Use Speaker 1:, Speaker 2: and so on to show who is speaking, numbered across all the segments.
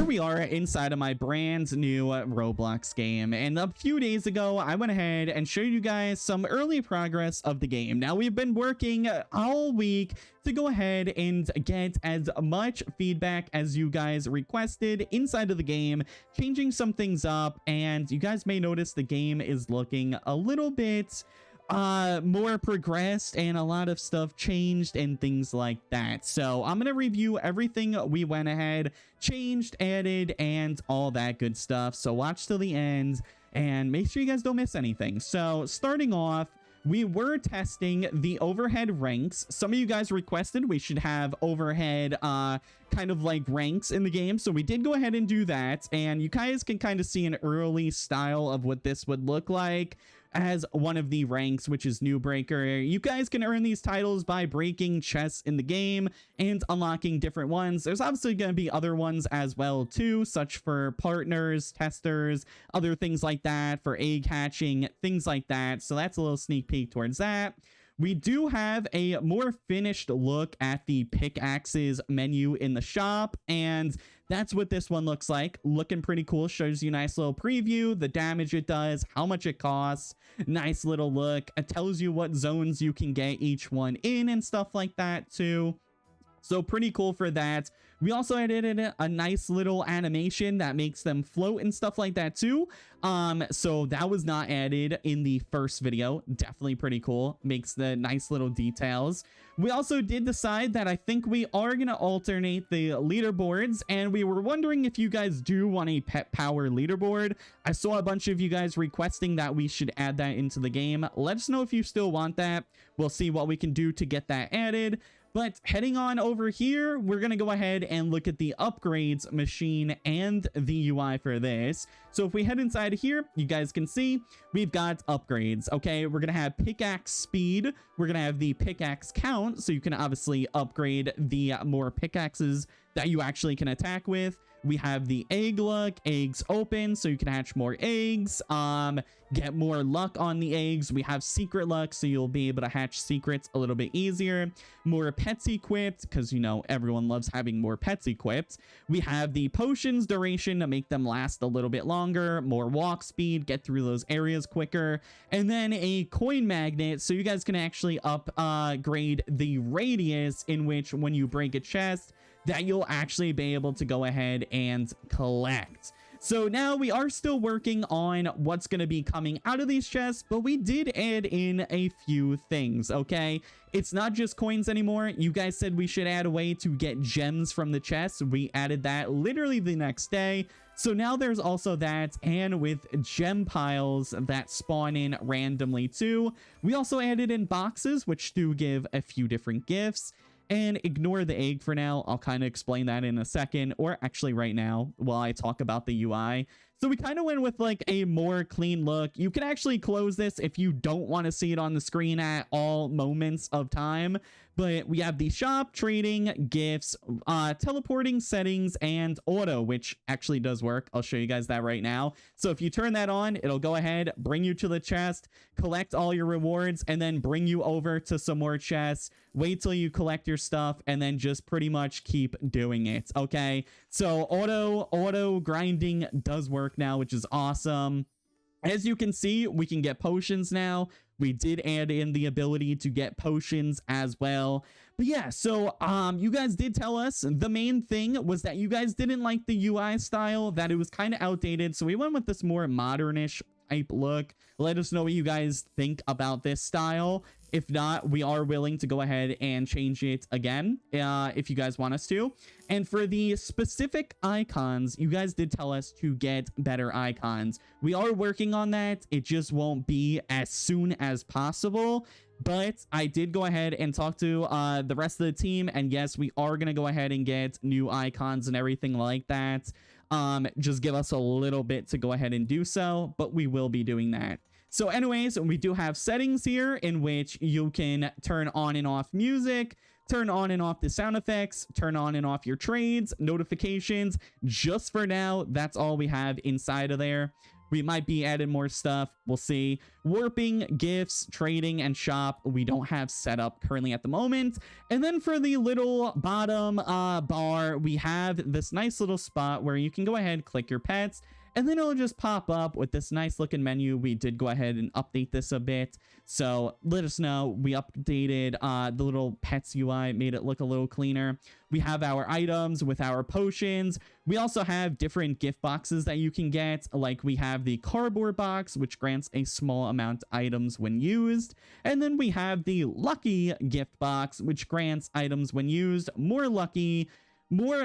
Speaker 1: we are inside of my brand new Roblox game, and a few days ago I went ahead and showed you guys some early progress of the game. Now we've been working all week to go ahead and get as much feedback as you guys requested inside of the game, changing some things up, and you guys may notice the game is looking a little bit more progressed and a lot of stuff changed and things like that. So I'm gonna review everything we went ahead, changed, added, and all that good stuff. So watch till the end and make sure you guys don't miss anything. So starting off, we were testing the overhead ranks. Some of you guys requested we should have overhead kind of like ranks in the game, so we did go ahead and do that, and you guys can kind of see an early style of what this would look like as one of the ranks, which is New Breaker. You guys can earn these titles by breaking chests in the game and unlocking different ones. There's obviously going to be other ones as well too, such for partners, testers, other things like that, for egg hatching, things like that. So that's a little sneak peek towards that. We do have a more finished look at the pickaxes menu in the shop, and that's what this one looks like. Looking pretty cool. Shows you a nice little preview, the damage it does, how much it costs. Nice little look. It tells you what zones you can get each one in and stuff like that too. So pretty cool for that. We also added a nice little animation that makes them float and stuff like that too. So that was not added in the first video. Definitely pretty cool. Makes the nice little details. We also did decide that I think we are going to alternate the leaderboards, and we were wondering if you guys do want a pet power leaderboard. I saw a bunch of you guys requesting that we should add that into the game. Let us know if you still want that. We'll see what we can do to get that added. But heading on over here, we're going to go ahead and look at the upgrades machine and the UI for this. So if we head inside here, you guys can see we've got upgrades. Okay, we're going to have pickaxe speed. We're going to have the pickaxe count, so you can obviously upgrade the more pickaxes that you actually can attack with. We have the egg luck, eggs open, so you can hatch more eggs, get more luck on the eggs. We have secret luck, so you'll be able to hatch secrets a little bit easier. More pets equipped, because, you know, everyone loves having more pets equipped. We have the potions duration to make them last a little bit longer, more walk speed, get through those areas quicker, and then a coin magnet, so you guys can actually upgrade the radius in which when you break a chest, that you'll actually be able to go ahead and collect. So now we are still working on what's going to be coming out of these chests, but we did add in a few things, okay? It's not just coins anymore. You guys said we should add a way to get gems from the chests. We added that literally the next day. So now there's also that, and with gem piles that spawn in randomly too. We also added in boxes, which do give a few different gifts. And ignore the egg for now. I'll kind of explain that in a second, or actually right now while I talk about the UI. So we kind of went with like a more clean look. You can actually close this if you don't want to see it on the screen at all moments of time. But we have the shop, trading, gifts, teleporting, settings, and auto, which actually does work. I'll show you guys that right now. So if you turn that on, it'll go ahead, bring you to the chest, collect all your rewards, and then bring you over to some more chests. Wait till you collect your stuff, and then just pretty much keep doing it. Okay, so auto grinding does work now, which is awesome. As you can see, we can get potions now. We did add in the ability to get potions as well. But yeah, so you guys did tell us the main thing was that you guys didn't like the UI style, that it was kind of outdated. So we went with this more modernish type look. Let us know what you guys think about this style. If not, we are willing to go ahead and change it again if you guys want us to. And for the specific icons, you guys did tell us to get better icons. We are working on that. It just won't be as soon as possible. But I did go ahead and talk to the rest of the team. And yes, we are going to go ahead and get new icons and everything like that. Just give us a little bit to go ahead and do so, but we will be doing that. So anyways, we do have settings here in which you can turn on and off music, turn on and off the sound effects, turn on and off your trades, notifications. Just for now, that's all we have inside of there. We might be adding more stuff. We'll see. Warping, gifts, trading, and shop, we don't have set up currently at the moment. And then for the little bottom bar, we have this nice little spot where you can go ahead, click your pets, and then it'll just pop up with this nice looking menu. We did go ahead and update this a bit, so let us know. We updated the little pets UI, made it look a little cleaner. We have our items with our potions. We also have different gift boxes that you can get, like we have the cardboard box, which grants a small amount of items when used. And then we have the lucky gift box, which grants items when used, more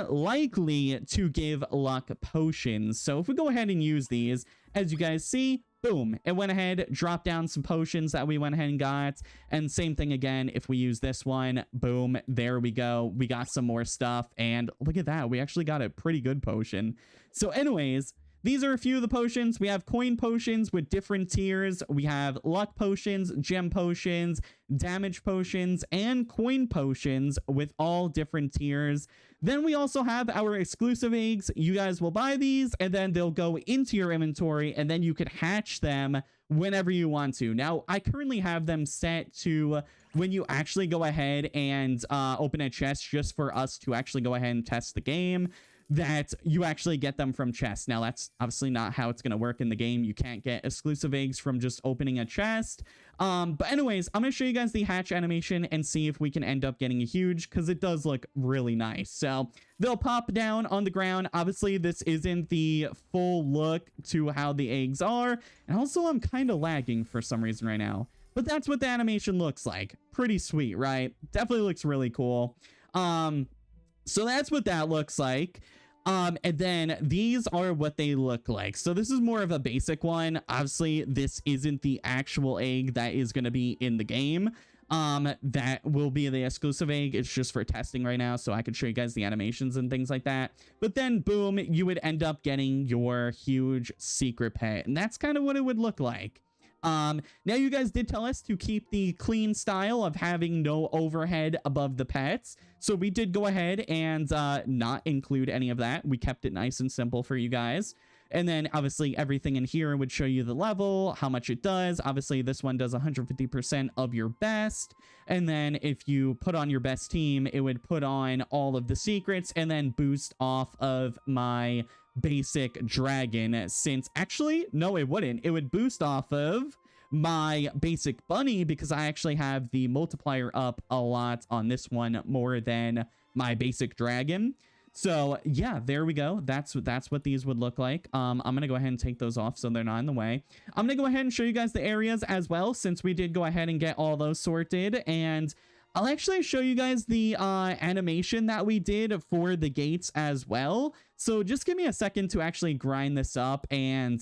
Speaker 1: likely to give luck potions. So if we go ahead and use these, as you guys see, boom, it went ahead, dropped down some potions that we went ahead and got. And same thing again, if we use this one, boom, there we go. We got some more stuff, and look at that. We actually got a pretty good potion. So anyways, these are a few of the potions. We have coin potions with different tiers. We have luck potions, gem potions, damage potions, and coin potions with all different tiers. Then we also have our exclusive eggs. You guys will buy these, and then they'll go into your inventory, and then you can hatch them whenever you want to. Now, I currently have them set to when you actually go ahead and open a chest, just for us to actually go ahead and test the game, that you actually get them from chests. Now, that's obviously not how it's going to work in the game. You can't get exclusive eggs from just opening a chest. But anyways, I'm going to show you guys the hatch animation and see if we can end up getting a huge, because it does look really nice. So they'll pop down on the ground. Obviously, this isn't the full look to how the eggs are. And also, I'm kind of lagging for some reason right now. But that's what the animation looks like. Pretty sweet, right? Definitely looks really cool. So that's what that looks like. And then these are what they look like. So this is more of a basic one. Obviously, this isn't the actual egg that is going to be in the game. That will be the exclusive egg. It's just for testing right now, so I could show you guys the animations and things like that. But then, boom, you would end up getting your huge secret pet. And that's kind of what it would look like. Now you guys did tell us to keep the clean style of having no overhead above the pets. So we did go ahead and not include any of that. We kept it nice and simple for you guys. And then obviously everything in here would show you the level, how much it does. Obviously this one does 150% of your best. And then if you put on your best team, it would put on all of the secrets and then boost off of my basic dragon. Since actually, no, it wouldn't. It would boost off of my basic bunny, because I actually have the multiplier up a lot on this one more than my basic dragon. So yeah, there we go. That's what these would look like. I'm gonna go ahead and take those off so they're not in the way. I'm gonna go ahead and show you guys the areas as well, since we did go ahead and get all those sorted. And I'll actually show you guys the animation that we did for the gates as well. So just give me a second to actually grind this up and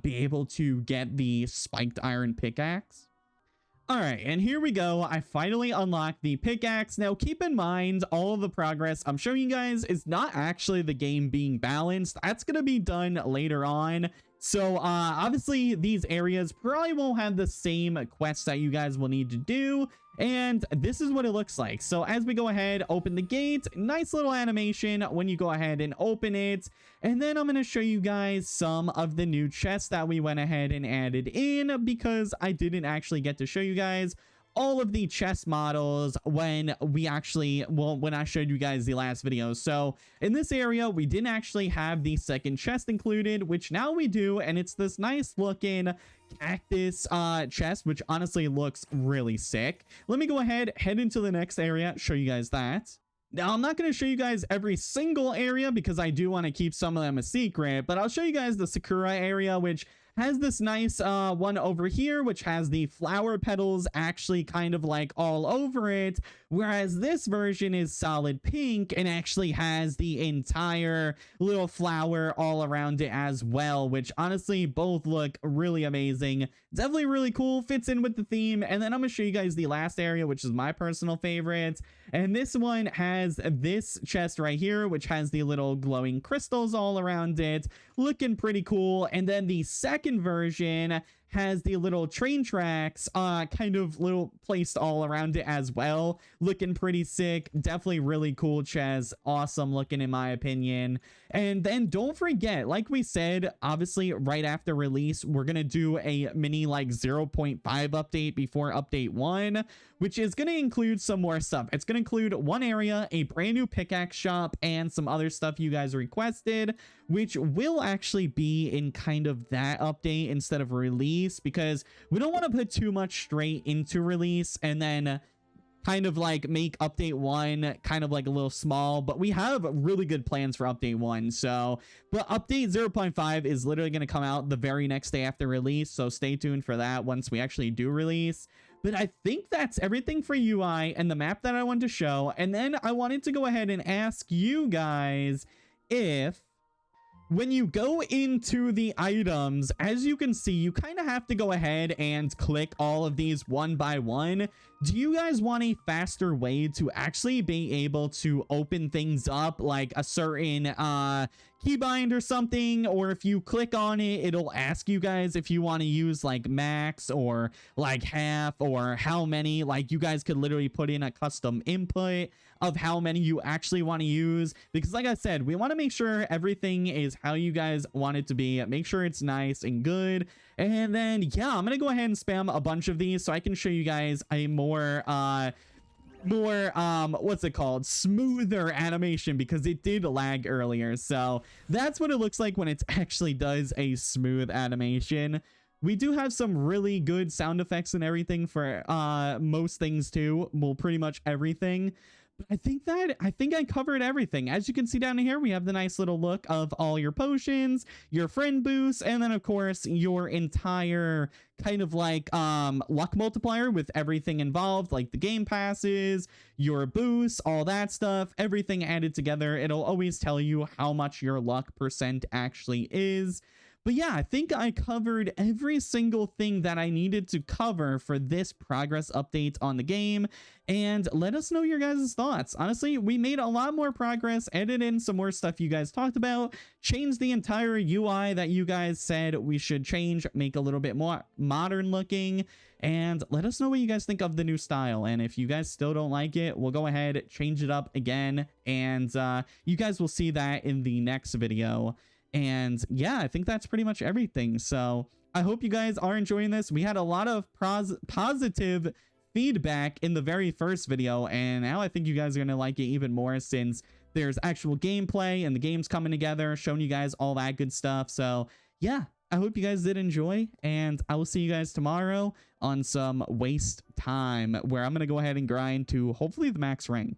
Speaker 1: be able to get the spiked iron pickaxe. All right, and here we go. I finally unlocked the pickaxe. Now, keep in mind, all of the progress I'm showing you guys is not actually the game being balanced. That's going to be done later on. So, obviously, these areas probably won't have the same quests that you guys will need to do. And this is what it looks like. So, as we go ahead, open the gate. Nice little animation when you go ahead and open it. And then I'm going to show you guys some of the new chests that we went ahead and added in, because I didn't actually get to show you guys all of the chest models when I showed you guys the last video. So in this area, we didn't actually have the second chest included, which now we do. And it's this nice looking cactus chest, which honestly looks really sick. Let me go ahead, head into the next area, show you guys that. Now, I'm not going to show you guys every single area because I do want to keep some of them a secret, but I'll show you guys the Sakura area, which has this nice one over here, which has the flower petals actually kind of like all over it, whereas this version is solid pink and actually has the entire little flower all around it as well, which honestly both look really amazing. Definitely really cool, fits in with the theme. And then I'm gonna show you guys the last area, which is my personal favorite, and this one has this chest right here, which has the little glowing crystals all around it, looking pretty cool. And then the second version has the little train tracks kind of little placed all around it as well, looking pretty sick. Definitely really cool, Chaz. Awesome looking in my opinion. And then don't forget, like we said, obviously right after release, we're gonna do a mini like 0.5 update before update 1, which is gonna include some more stuff. It's gonna include one area, a brand new pickaxe shop, and some other stuff you guys requested, which will actually be in kind of that update instead of release, because we don't want to put too much straight into release and then kind of like make update 1 kind of like a little small. But we have really good plans for update 1. So, but update 0.5 is literally going to come out the very next day after release, so stay tuned for that once we actually do release. But I think that's everything for UI and the map that I wanted to show. And then I wanted to go ahead and ask you guys if, when you go into the items, as you can see, you kind of have to go ahead and click all of these one by one. Do you guys want a faster way to actually be able to open things up, like a certain keybind or something? Or if you click on it, it'll ask you guys if you want to use like max or like half or how many. Like, you guys could literally put in a custom input of how many you actually want to use, because like I said, we want to make sure everything is how you guys want it to be. Make sure it's nice and good. And then yeah, I'm gonna go ahead and spam a bunch of these so I can show you guys a more what's it called, smoother animation, because it did lag earlier. So that's what it looks like when it actually does a smooth animation. We do have some really good sound effects and everything for most things too. Well, pretty much everything. But I think I covered everything. As you can see down here, we have the nice little look of all your potions, your friend boosts, and then of course your entire kind of like luck multiplier with everything involved, like the game passes, your boosts, all that stuff, everything added together. It'll always tell you how much your luck percent actually is. But yeah, I think I covered every single thing that I needed to cover for this progress update on the game. And let us know your guys' thoughts. Honestly, we made a lot more progress, added in some more stuff you guys talked about, changed the entire UI that you guys said we should change, make a little bit more modern looking. And let us know what you guys think of the new style. And if you guys still don't like it, we'll go ahead, change it up again. And you guys will see that in the next video. And yeah, I think that's pretty much everything. So I hope you guys are enjoying this. We had a lot of positive feedback in the very first video, and now I think you guys are gonna like it even more since there's actual gameplay and the game's coming together, showing you guys all that good stuff. So yeah, I hope you guys did enjoy, and I will see you guys tomorrow on some waste time, where I'm gonna go ahead and grind to hopefully the max rank.